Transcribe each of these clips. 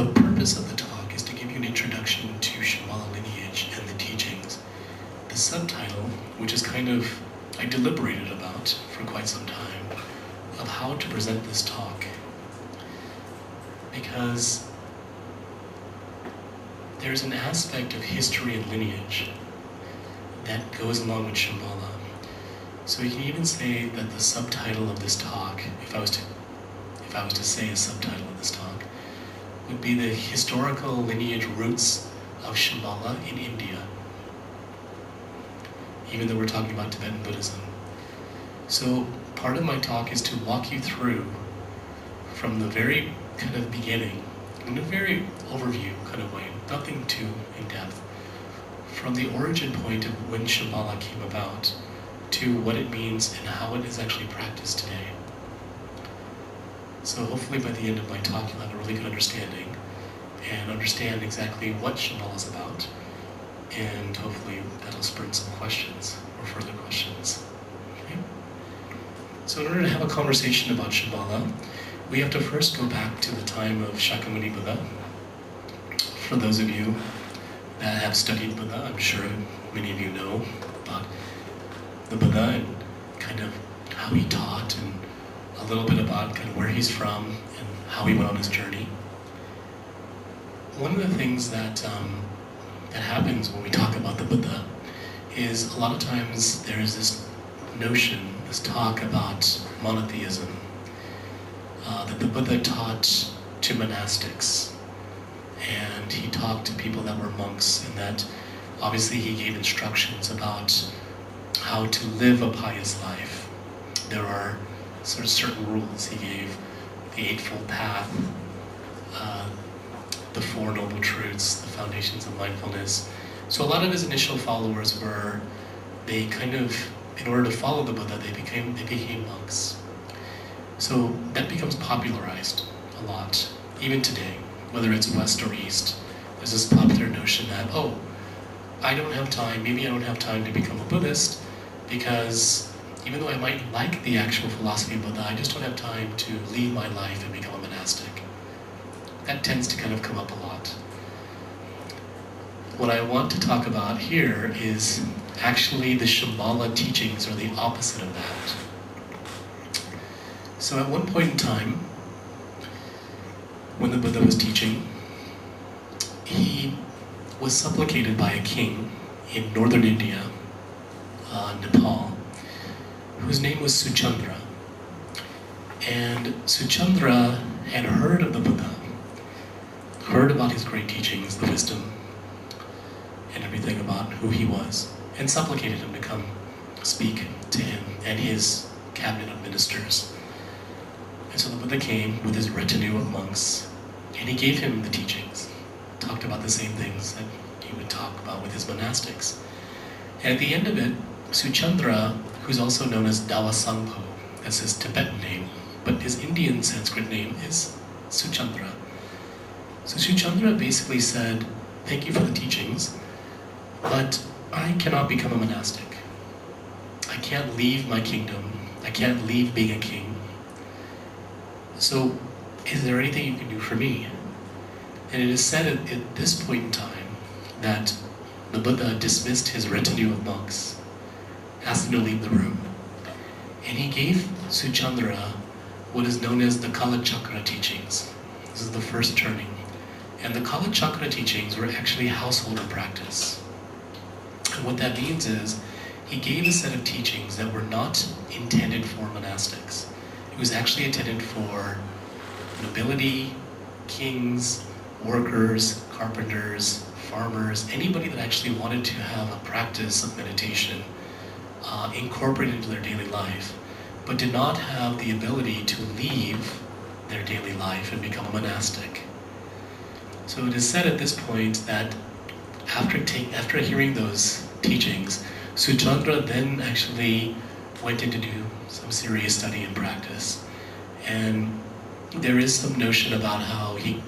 the purpose of the talk is to give you an introduction to Shambhala Lineage and the teachings. The subtitle, which is kind of, I deliberated about for quite some time, of how to present this talk. Because there's an aspect of history and lineage that goes along with Shambhala. So we can even say that the subtitle of this talk, if I was to say a subtitle of this talk, would be the historical lineage roots of Shambhala in India, even though we're talking about Tibetan Buddhism. So part of my talk is to walk you through from the very kind of beginning, in a very overview kind of way, nothing too in-depth, from the origin point of when Shambhala came about to what it means and how it is actually practiced today. So hopefully by the end of my talk you'll have a really good understanding and understand exactly what Shambhala is about, and hopefully that'll spur some questions or further questions. Okay? So in order to have a conversation about Shambhala, we have to first go back to the time of Shakyamuni Buddha. For those of you that have studied Buddha, I'm sure many of you know about the Buddha and kind of how he taught and a little bit about kind of where he's from and how he went on his journey. One of the things that happens when we talk about the Buddha is a lot of times there's this notion, this talk about monotheism, that the Buddha taught to monastics, and he talked to people that were monks, and that obviously he gave instructions about how to live a pious life. There are sort of certain rules. He gave the Eightfold Path, the Four Noble Truths, the foundations of mindfulness. So a lot of his initial followers were, they kind of, in order to follow the Buddha, they became monks. So that becomes popularized a lot, even today, whether it's West or East. There's this popular notion that, oh, maybe I don't have time to become a Buddhist, because even though I might like the actual philosophy of Buddha, I just don't have time to leave my life and become a monastic. That tends to kind of come up a lot. What I want to talk about here is actually the Shambhala teachings are the opposite of that. So at one point in time, when the Buddha was teaching, he was supplicated by a king in northern India, Nepal, whose name was Suchandra. And Suchandra had heard of the Buddha, heard about his great teachings, the wisdom, and everything about who he was, and supplicated him to come speak to him and his cabinet of ministers. And so the Buddha came with his retinue of monks, and he gave him the teachings, talked about the same things that he would talk about with his monastics. And at the end of it, Suchandra, who's also known as Dawasangpo, that's his Tibetan name, but his Indian Sanskrit name is Suchandra. So Suchandra basically said, thank you for the teachings, but I cannot become a monastic. I can't leave my kingdom. I can't leave being a king. So is there anything you can do for me? And it is said at this point in time that the Buddha dismissed his retinue of monks, asked him to leave the room, and he gave Suchandra what is known as the Kala Chakra teachings. This is the first turning. And the Kala Chakra teachings were actually householder practice. And what that means is, he gave a set of teachings that were not intended for monastics. It was actually intended for nobility, kings, workers, carpenters, farmers, anybody that actually wanted to have a practice of meditation incorporated into their daily life, but did not have the ability to leave their daily life and become a monastic. So it is said at this point that after hearing those teachings, Suchandra then actually went in to do some serious study and practice. And there is some notion about how he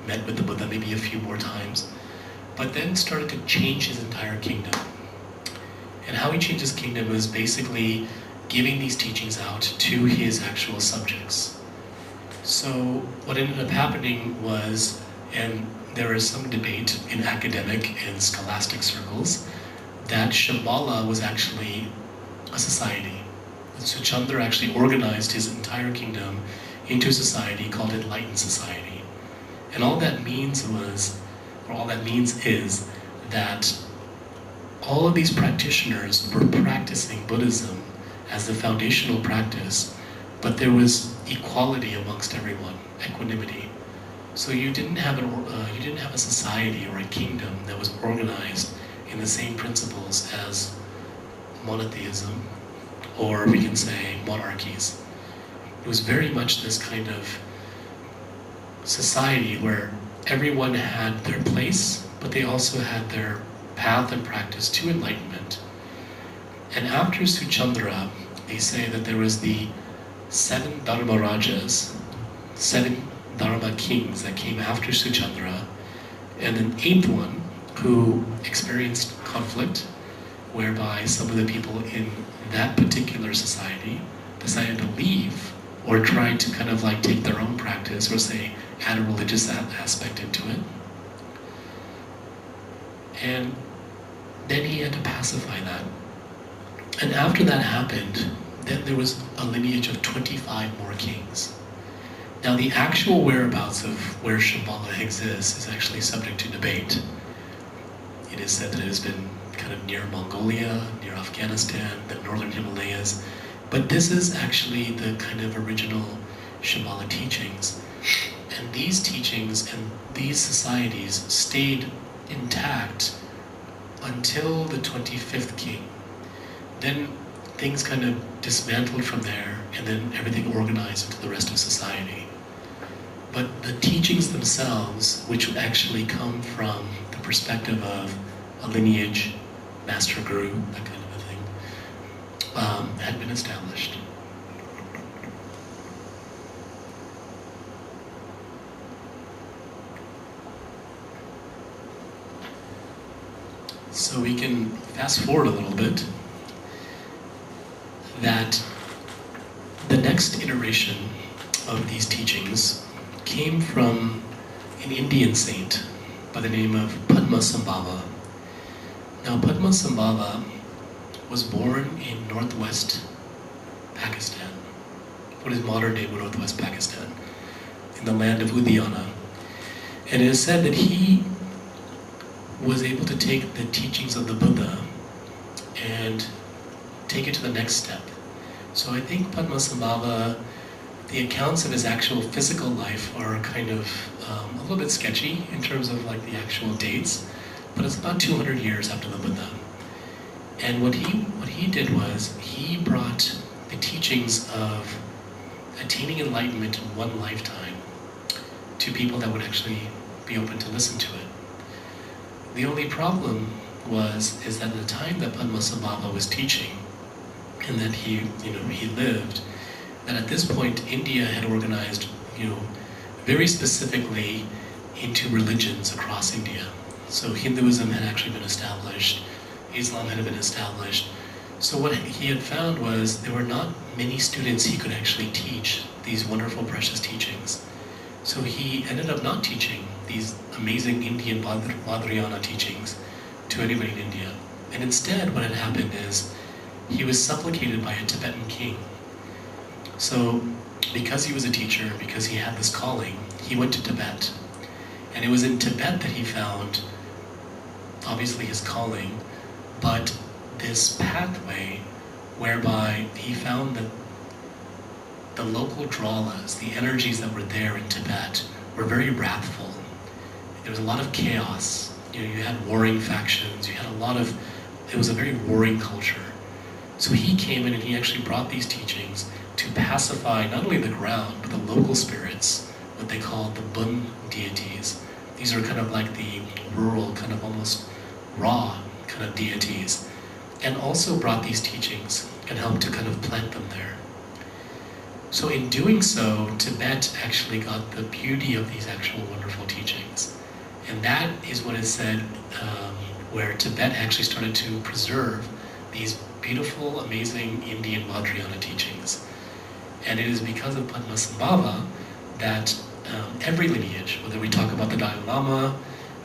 met with the Buddha maybe a few more times, but then started to change his entire kingdom. And how he changed his kingdom was basically giving these teachings out to his actual subjects. So what ended up happening was And there is some debate in academic and scholastic circles that Shambhala was actually a society. Suchandra actually organized his entire kingdom into a society called Enlightened Society. And all that means is that all of these practitioners were practicing Buddhism as the foundational practice, but there was equality amongst everyone, equanimity. So you didn't have a society or a kingdom that was organized in the same principles as monotheism, or we can say monarchies. It was very much this kind of society where everyone had their place, but they also had their path and practice to enlightenment. And after Suchandra, they say that there was the 7 Dharma Rajas, 7 Dharma kings that came after Suchandra, and an 8th one who experienced conflict, whereby some of the people in that particular society decided to leave or tried to kind of like take their own practice or say add a religious aspect into it. And then he had to pacify that. And after that happened, then there was a lineage of 25 more kings. Now the actual whereabouts of where Shambhala exists is actually subject to debate. It is said that it has been kind of near Mongolia, near Afghanistan, the northern Himalayas. But this is actually the kind of original Shambhala teachings. And these teachings and these societies stayed intact until the 25th king. Then things kind of dismantled from there, and then everything organized into the rest of society. But the teachings themselves, which would actually come from the perspective of a lineage, master guru, that kind of a thing, had been established. So we can fast forward a little bit, that the next iteration of these teachings came from an Indian saint by the name of Padmasambhava. Now Padmasambhava was born in northwest Pakistan, what is modern day northwest Pakistan, in the land of Udayana. And it is said that he was able to take the teachings of the Buddha and take it to the next step. So I think Padmasambhava, the accounts of his actual physical life are kind of a little bit sketchy in terms of like the actual dates, but it's about 200 years after the Buddha. And what he did was he brought the teachings of attaining enlightenment in one lifetime to people that would actually be open to listen to it. The only problem is that at the time that Padmasambhava was teaching, and that he lived, that at this point India had organized, very specifically into religions across India. So Hinduism had actually been established, Islam had been established. So what he had found was there were not many students he could actually teach these wonderful, precious teachings. So he ended up not teaching these amazing Indian Vajrayana teachings to anybody in India. And instead, what had happened is he was supplicated by a Tibetan king. So because he was a teacher, because he had this calling, he went to Tibet. And it was in Tibet that he found, obviously, his calling, but this pathway whereby he found that the local dralas, the energies that were there in Tibet, were very wrathful. There was a lot of chaos. You had warring factions, it was a very warring culture. So he came in and he actually brought these teachings to pacify not only the ground, but the local spirits, what they called the Bun deities. These are kind of like the rural, kind of almost raw kind of deities. And also brought these teachings and helped to kind of plant them there. So in doing so, Tibet actually got the beauty of these actual wonderful teachings. And that is what is said, where Tibet actually started to preserve these beautiful, amazing Indian Vajrayana teachings. And it is because of Padmasambhava that every lineage, whether we talk about the Dalai Lama,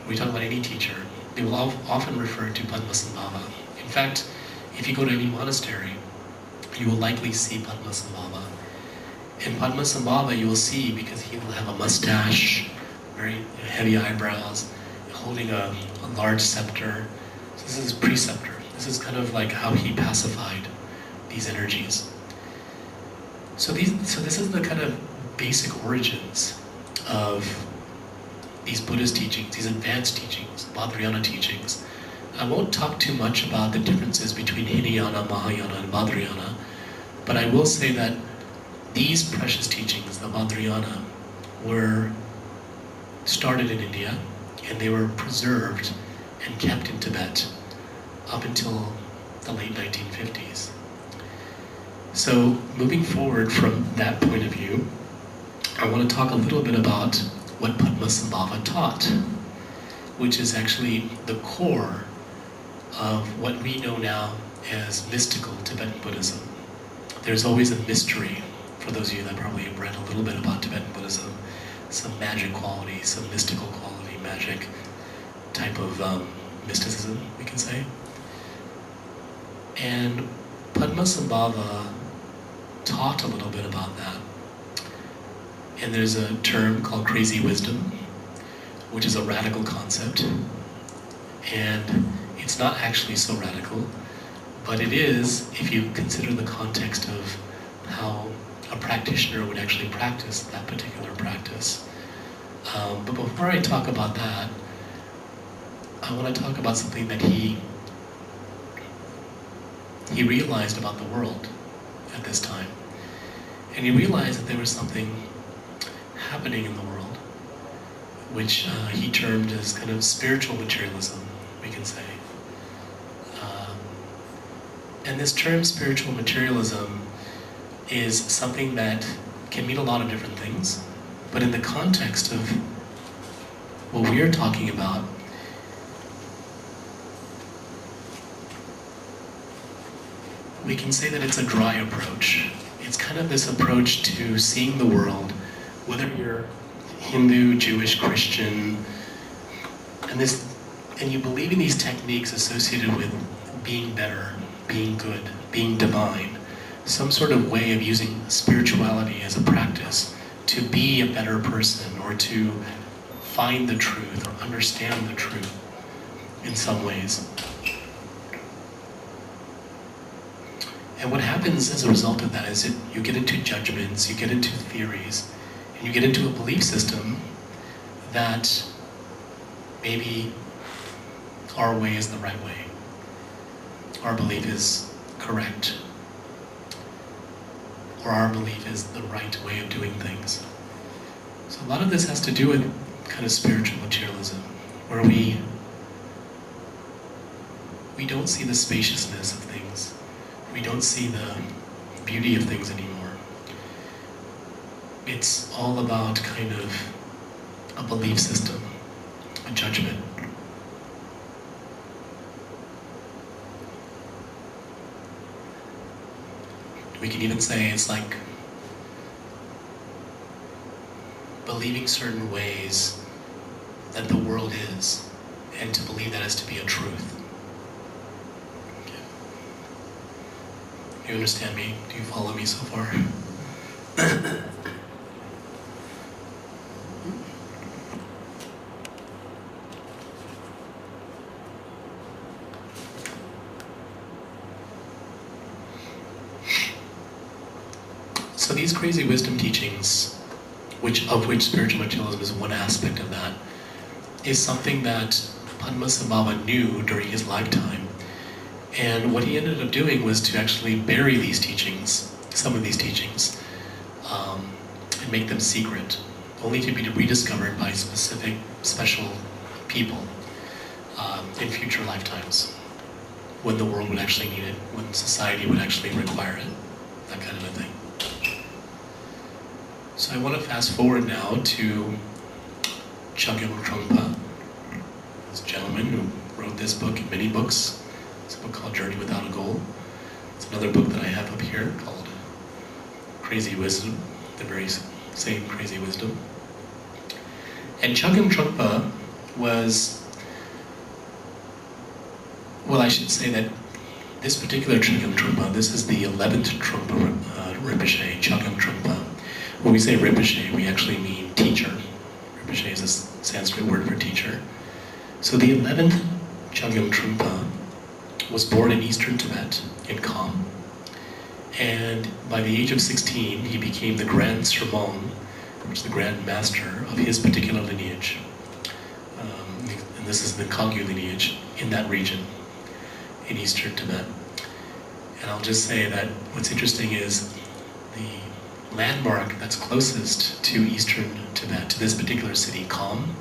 or we talk about any teacher, they will often refer to Padmasambhava. In fact, if you go to any monastery, you will likely see Padmasambhava. In Padmasambhava, you will see, because he will have a mustache, very heavy eyebrows, holding a large scepter. So this is his preceptor. This is kind of like how he pacified these energies. So this is the kind of basic origins of these Buddhist teachings, these advanced teachings, Vajrayana teachings. I won't talk too much about the differences between Hinayana, Mahayana, and Vajrayana, but I will say that these precious teachings, the Vajrayana, were started in India, and they were preserved and kept in Tibet up until the late 1950s. So moving forward from that point of view, I want to talk a little bit about what Padmasambhava taught, which is actually the core of what we know now as mystical Tibetan Buddhism. There's always a mystery, for those of you that probably have read a little bit about Tibetan Buddhism, some magic quality, some mystical quality, magic type of mysticism, we can say. And Padmasambhava taught a little bit about that. And there's a term called crazy wisdom, which is a radical concept. And it's not actually so radical, but it is if you consider the context of how a practitioner would actually practice that particular practice. But before I talk about that, I want to talk about something that he realized about the world at this time. And he realized that there was something happening in the world, which he termed as kind of spiritual materialism, we can say. And this term spiritual materialism is something that can mean a lot of different things, but in the context of what we are talking about, we can say that it's a dry approach. It's kind of this approach to seeing the world, whether you're Hindu, Jewish, Christian, and you believe in these techniques associated with being better, being good, being divine, some sort of way of using spirituality as a practice to be a better person or to find the truth or understand the truth in some ways. And what happens as a result of that is that you get into judgments, you get into theories, and you get into a belief system that maybe our way is the right way. Our belief is correct. Or our belief is the right way of doing things. So a lot of this has to do with kind of spiritual materialism, where we don't see the spaciousness of things. We don't see the beauty of things anymore. It's all about kind of a belief system, a judgment. We can even say it's like believing certain ways that the world is, and to believe that as to be a truth. You understand me? Do you follow me so far? So these crazy wisdom teachings, of which spiritual materialism is one aspect of that, is something that Padmasambhava knew during his lifetime. And what he ended up doing was to actually bury these teachings, some of these teachings, and make them secret, only to be rediscovered by special people in future lifetimes, when the world would actually need it, when society would actually require it, that kind of a thing. So I want to fast forward now to Shakyamuni Buddha, this gentleman who wrote this book and many books. It's a book called Journey Without a Goal. It's another book that I have up here called Crazy Wisdom, the very same Crazy Wisdom. And Chogyam Trungpa was, well, I should say that this particular Chogyam Trungpa, this is the 11th Trungpa Rinpoche, Chogyam Trungpa. When we say Rinpoche, we actually mean teacher. Rinpoche is a Sanskrit word for teacher. So the 11th Chogyam Trungpa was born in eastern Tibet, in Kham. And by the age of 16, he became the Grand Sermon, which is the Grand Master of his particular lineage. And this is the Kagyu lineage in that region, in eastern Tibet. And I'll just say that what's interesting is the landmark that's closest to eastern Tibet, to this particular city, Kham,